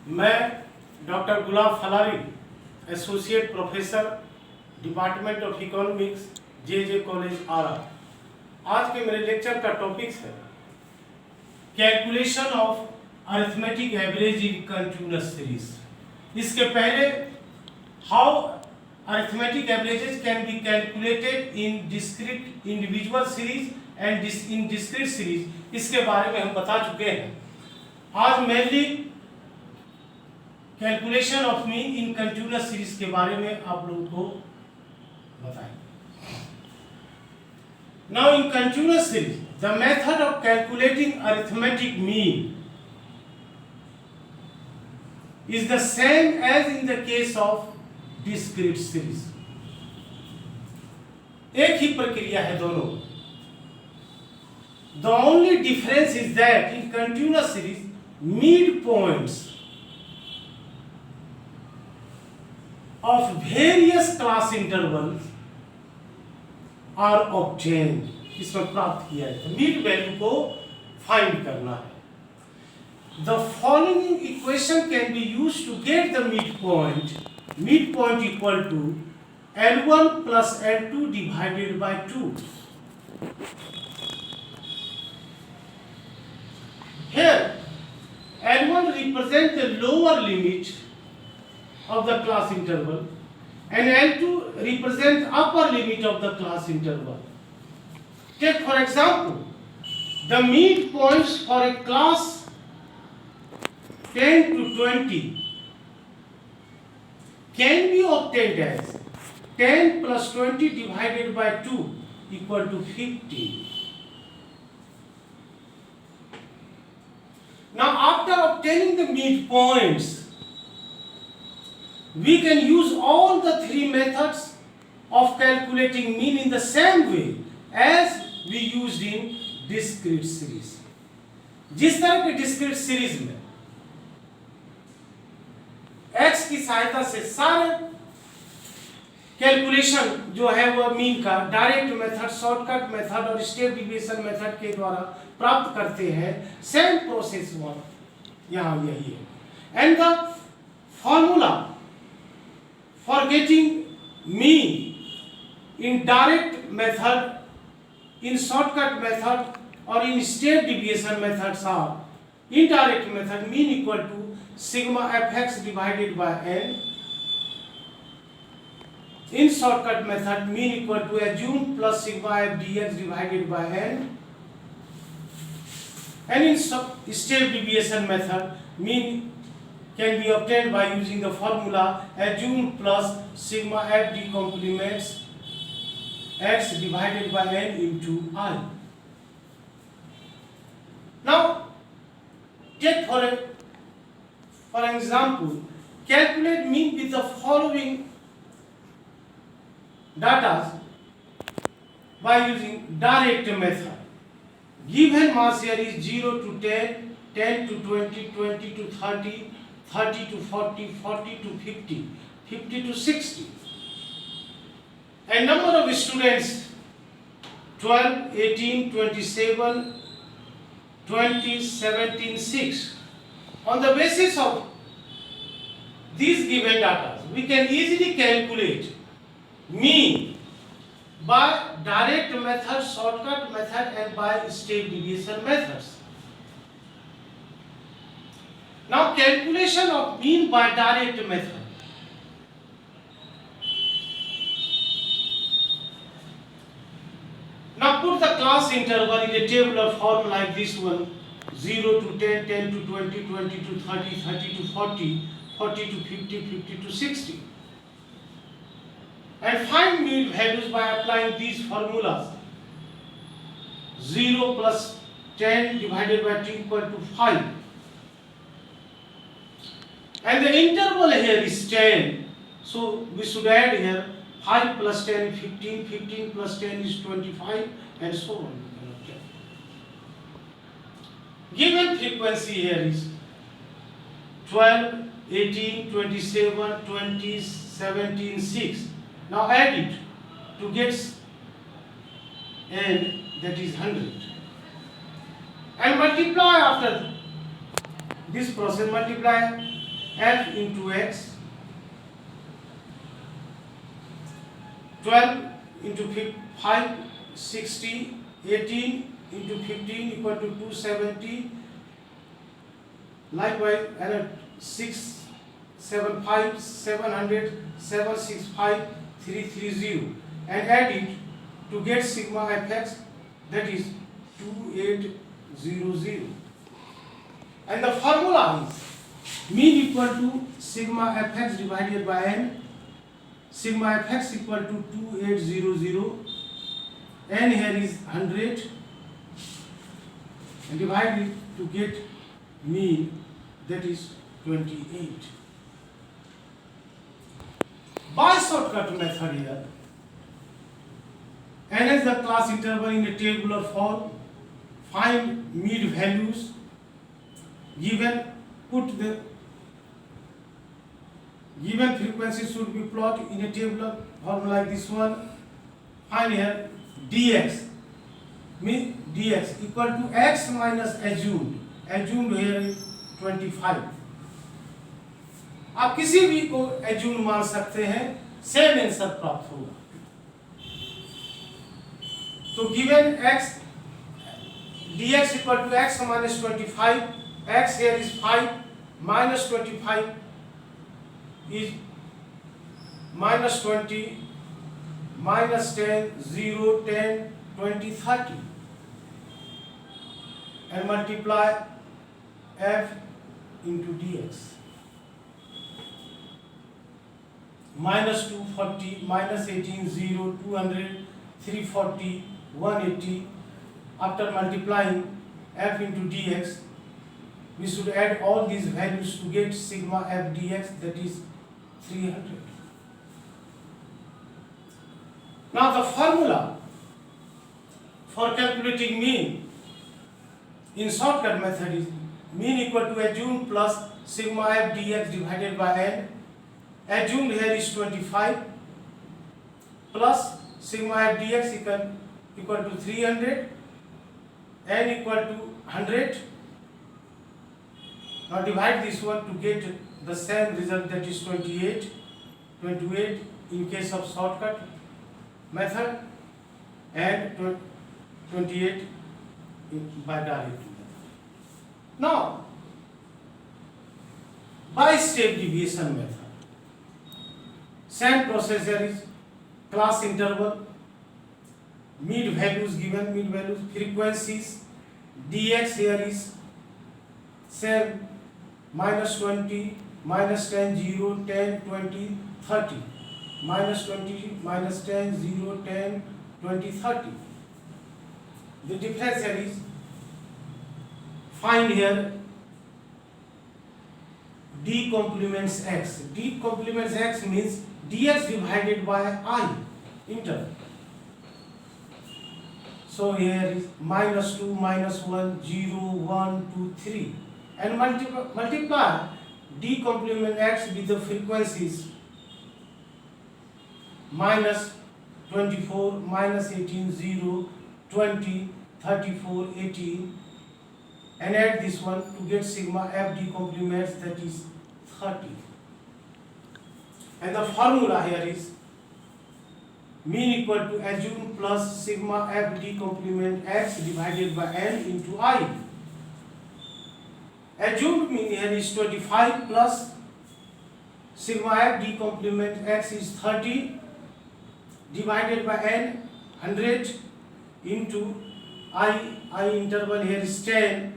मैं doctor Gulab Falari, associate professor, department of economics, J college Ara. आज के मेरे लेक्चर का टॉपिक है calculation of arithmetic average in continuous series. इसके पहले how arithmetic averages can be calculated in discrete individual series and in discrete series, इसके बारे में हम बता चुके हैं। आज mainly calculation of mean in continuous series के बारे में आप लोगों को बताएंगे। Now in continuous series the method of calculating arithmetic mean is the same as in the case of discrete series। एक ही प्रक्रिया है दोनों। The only difference is that in continuous series midpoints of various class intervals are obtained। इसमें प्राप्त किया जाता है, mid value को फाइंड करना है। The following equation can be used to get the midpoint. Midpoint equal to L1 plus L2 divided by 2. Here L1 represents the lower limit of the class interval and L2 represents upper limit of the class interval. Take for example the midpoints for a class 10 to 20 can be obtained as 10 plus 20 divided by 2 equal to 50. Now after obtaining the midpoints, we can use all the three methods of calculating mean in the same way as we used in discrete series। जिस तरह के discrete series में x की सहायता से सारे calculation जो है वह मीन का डायरेक्ट मेथड, शॉर्टकट मेथड और स्टेप डिविएशन मेथड के द्वारा प्राप्त करते हैं, सेम प्रोसेस यहाँ यही है। And the formula for getting mean in direct method, in shortcut method और in step deviation methods are indirect method mean equal to sigma fx divided by n, in shortcut method mean equal to assume plus sigma f dx divided by n, and in step deviation method mean can be obtained by using the formula assume plus sigma f d complements x divided by n into I। Now take for example, calculate mean with the following data by using direct method। Given mass here is 0 to 10, 10 to 20, 20 to 30, 30 to 40, 40 to 50, 50 to 60, and number of students 12, 18, 27, 20, 17, 6. On the basis of these given data, we can easily calculate mean by direct method, shortcut method, and by step deviation methods. Now, calculation of mean by direct method. Now, put the class interval in a tabular form like this one. 0 to 10, 10 to 20, 20 to 30, 30 to 40, 40 to 50, 50 to 60. And find mean values by applying these formulas. 0 plus 10 divided by 2 equal to 5. And the interval here is 10. So we should add here 5 plus 10, 15, 15 plus 10 is 25, and so on. Given frequency here is 12, 18, 27, 20, 17, 6. Now add it to get n, that is 100. And multiply after this process, multiply f into x, 12 into 5, 60, 18 into 15 equal to 270. Likewise, another 675, 700, 765, 330, and add it to get sigma fx, that is 2800. And the formula is mean equal to sigma fx divided by n. Sigma fx equal to 2800, n here is 100, and divide it to get mean, that is 28. By shortcut method here, arrange the class interval in a tabular form, find mid values given, put the given frequency should be plotted in a tabular form like this one. Find here dx, mean dx equal to x minus assumed here is 25. आप किसी भी को assume मान सकते हैं, same answer प्राप्त होगा. तो given x dx equal to x minus 25, x here is 5, minus 25 is minus 20, minus 10, 0, 10, 20, 30, and multiply f into dx. Minus 240, minus 18, 0, 200, 340, 180. After multiplying f into dx, we should add all these values to get sigma f dx, that is 300. Now the formula for calculating mean in shortcut method is mean equal to assumed plus sigma f dx divided by n. Assumed here is 25 plus sigma f dx equal to 300, n equal to 100. Now divide this one to get the same result, that is 28 in case of shortcut method, and 28 by direct method. Now by step deviation method, same process here is class interval, mid values given, mid values, frequencies, dx here is same, minus 20, minus 10, 0, 10, 20, 30, minus 20, minus 10, 0, 10, 20, 30. The difference here is, find here d complements x. D complements x means dx divided by I interval. So here is minus 2, minus 1, 0, 1, 2, 3. And multiply d complement x with the frequencies minus 24, minus 18, 0, 20, 34, 18, and add this one to get sigma f d complements, that is 30. And the formula here is mean equal to assumed plus sigma f d complement x divided by n into I. Assumed mean here is 25 plus sigma f d complement x is 30 divided by n 100 into I interval here is 10.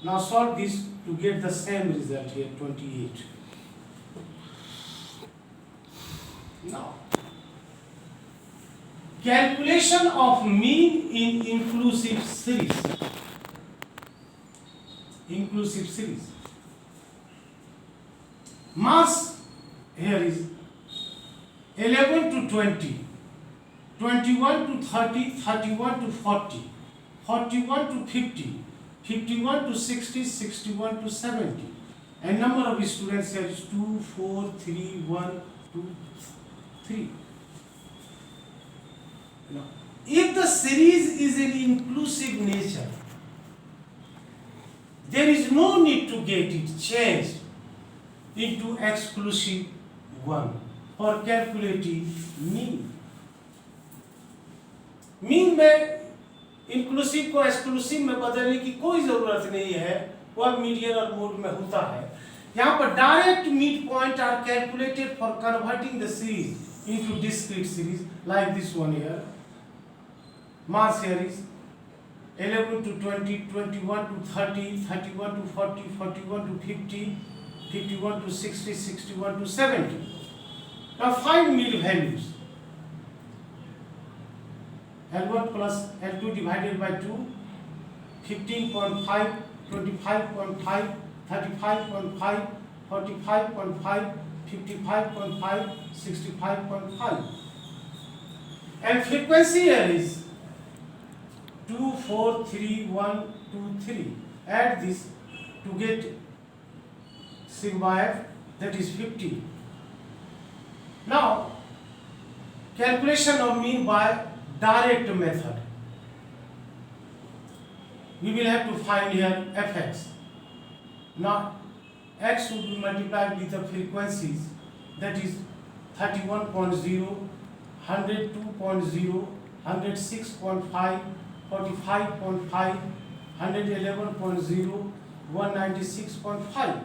Now solve this to get the same result here, 28. Now calculation of mean in inclusive series. Inclusive series. Mass here is 11 to 20, 21 to 30, 31 to 40, 41 to 50, 51 to 60, 61 to 70. And number of students here is 2, 4, 3, 1, 2, 3. Now, if the series is in inclusive nature, there is no need to get it changed. into exclusive one for calculating mean. Mean में inclusive को exclusive में बदलने की कोई जरूरत नहीं है, वह मीडियन और मोड में होता है। यहाँ पर direct mid point are calculated for converting the series into discrete series like this one here. Mass series 11 to 20, 21 to 30, 31 to 40, 41 to 50, 51 to 60, 61 to 70. Now find mid values. L1 plus L2 divided by 2, 15.5, 25.5, 35.5, 45.5, 55.5, 65.5. And frequency here is 2, 4, 3, 1, 2, 3. Add this to get sigma f, that is 50. Now, calculation of mean by direct method. We will have to find here fx. Now, x would be multiplied with the frequencies, that is 31.0, 102.0, 106.5, 45.5, 111.0, 196.5,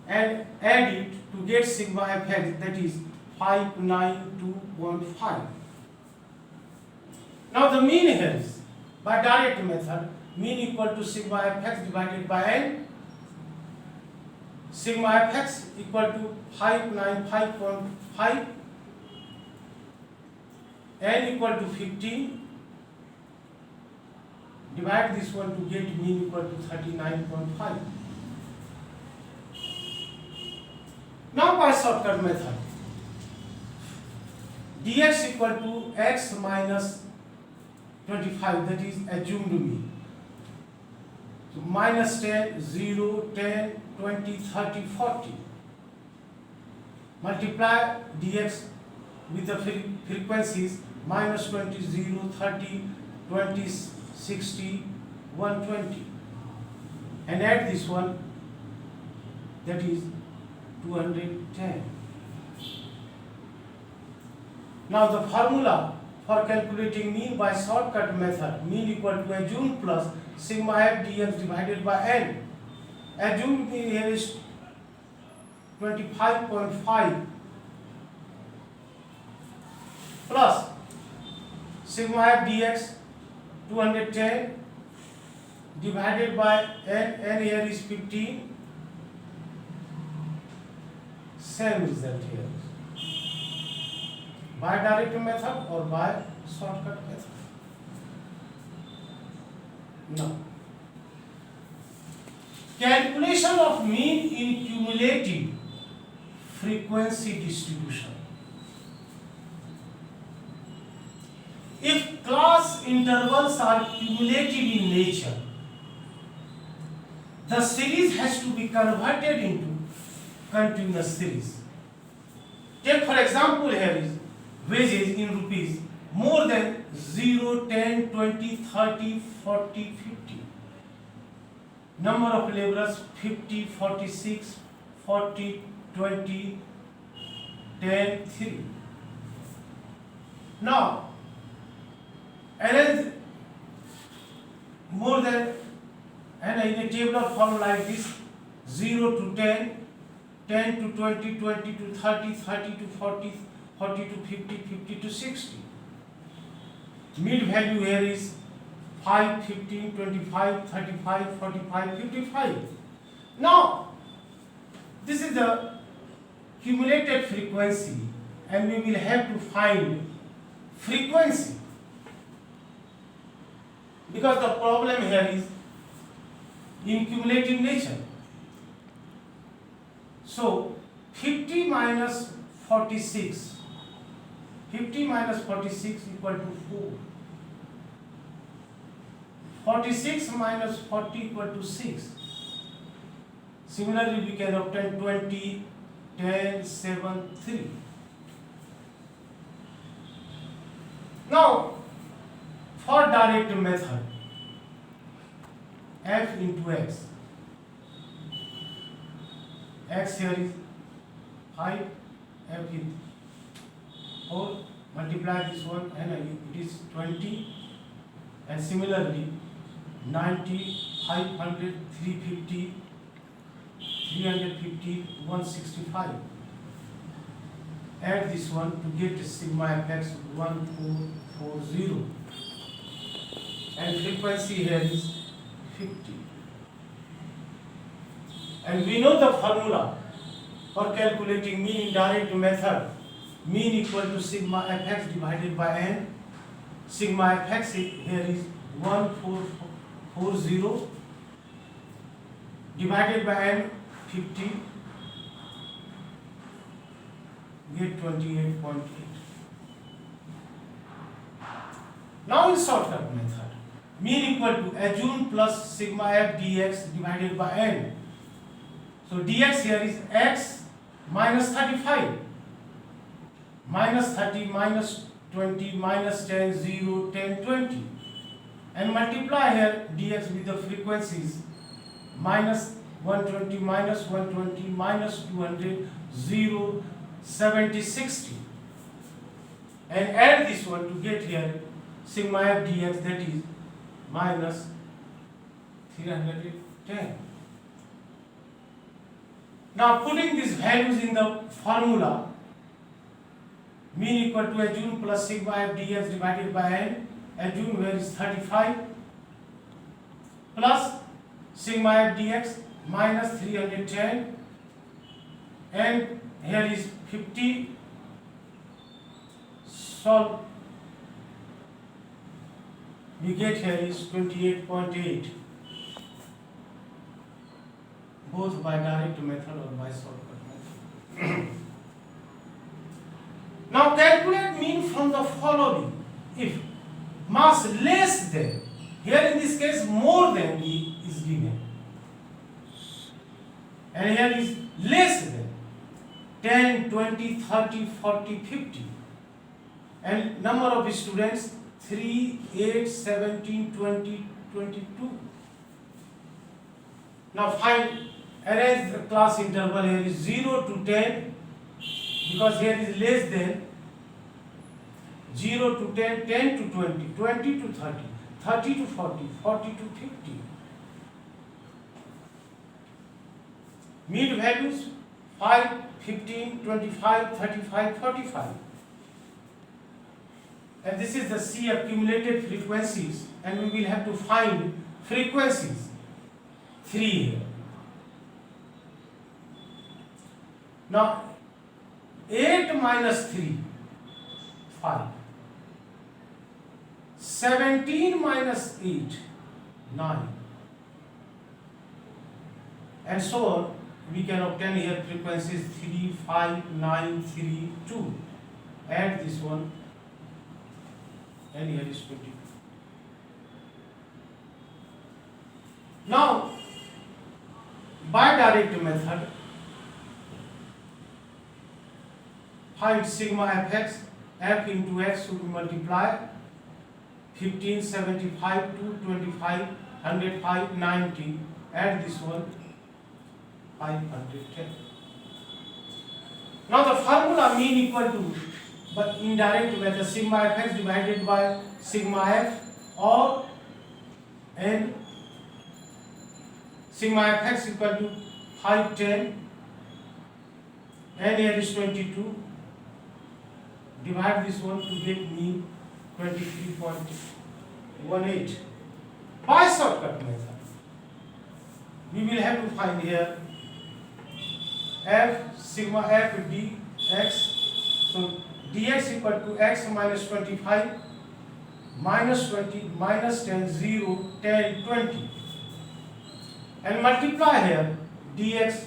and add it to get sigma fx, that is 592.5. Now the mean here is, by direct method, mean equal to sigma fx divided by n. Sigma fx equal to 595.5, n equal to 15. Divide this one to get mean equal to 39.5. Now by shortcut method, dx equal to x minus 25, that is assumed mean. So minus 10, 0, 10, 20, 30, 40. Multiply dx with the frequencies minus 20, 0, 30, 20, 60, 120. And add this one, that is 210. Now the formula for calculating mean by shortcut method, mean equal to assumed plus sigma f dx divided by n. Assumed mean here is 25.5 plus sigma f dx 210 divided by n here is 15. Same result here. By direct method or by shortcut method. Now, calculation of mean in cumulative frequency distribution. If class intervals are cumulative in nature, the series has to be converted into continuous series. Take for example here is wages in rupees more than 0, 10, 20, 30, 40, 50. Number of laborers 50, 46, 40, 20, 10, 3. Now, arrange more than, and in a tabular form like this, 0 to 10, 10 to 20, 20 to 30, 30 to 40, 40 to 50, 50 to 60. Mid value here is 5, 15, 25, 35, 45, 55. Now, this is the cumulated frequency and we will have to find frequency. Because the problem here is in cumulative nature. So 50 minus 46. 50 minus 46 equal to 4. 46 minus 40 equal to 6. Similarly, we can obtain 20, 10, 7, 3. Now, for direct method, f into x. x here is 5, f is 4, multiply this one and it is 20, and similarly 90, 500, 350, 350, 165. Add this one to get sigma fx 1440, and frequency here is 50. And we know the formula for calculating mean indirect method. Mean equal to sigma fx divided by n. Sigma fx here is 1440 divided by n 50, get 28.8. Now in shortcut method, mean equal to assume plus sigma f dx divided by n. So dx here is x minus 35, minus 30, minus 20, minus 10, 0, 10, 20. And multiply here dx with the frequencies minus 120, minus 120, minus 200, 0, 70, 60. And add this one to get here sigma f dx, that is minus 310. Now putting these values in the formula, mean equal to assume plus sigma f dx divided by n, assume where is 35 plus sigma f dx minus 310, and here is 50, solve, we get here is 28.8, both by direct method or by shortcut method. Now calculate mean from the following. If mass less than, here in this case more than is given, and here is less than 10, 20, 30, 40, 50, and number of students 3, 8, 17, 20, 22. Now find, arrange the class interval here is 0 to 10, because here is less than, 0 to 10, 10 to 20, 20 to 30, 30 to 40, 40 to 50. Mid values 5, 15, 25, 35, 45. And this is the C accumulated frequencies, and we will have to find frequencies 3 here. Now 8 minus 3, 5. 17 minus 8, 9. And so on. We can obtain here frequencies 3, 5, 9, 3, 2. Add this one, and here is 22. Now, by direct method, find sigma fx, f into x should multiply 15, 75, 225, 105, 90. Add this one, 510. Now the formula mean equal to, but indirect method, sigma fx divided by sigma f, or n sigma fx equal to 510, and here is 22. Divide this one to get mean 23.18. By shortcut method, we will have to find here f sigma f dx. So dx equal to x minus 25 minus 20 minus 10, 0, 10, 20, and multiply here dx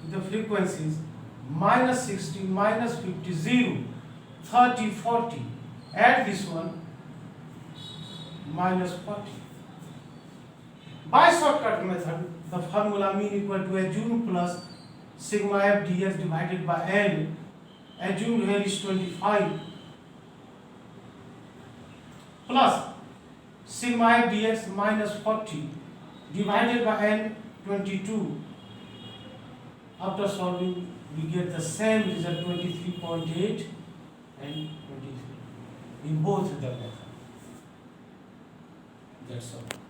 with the frequencies minus 60, minus 50, 0, 30, 40. Add this one, minus 40. By shortcut method, the formula mean equal to assume plus sigma f dx divided by n. Assume here is 25 plus sigma f dx minus 40 divided by n, 22. After solving, we get the same result 23.8 and 23 in both the method. That's all.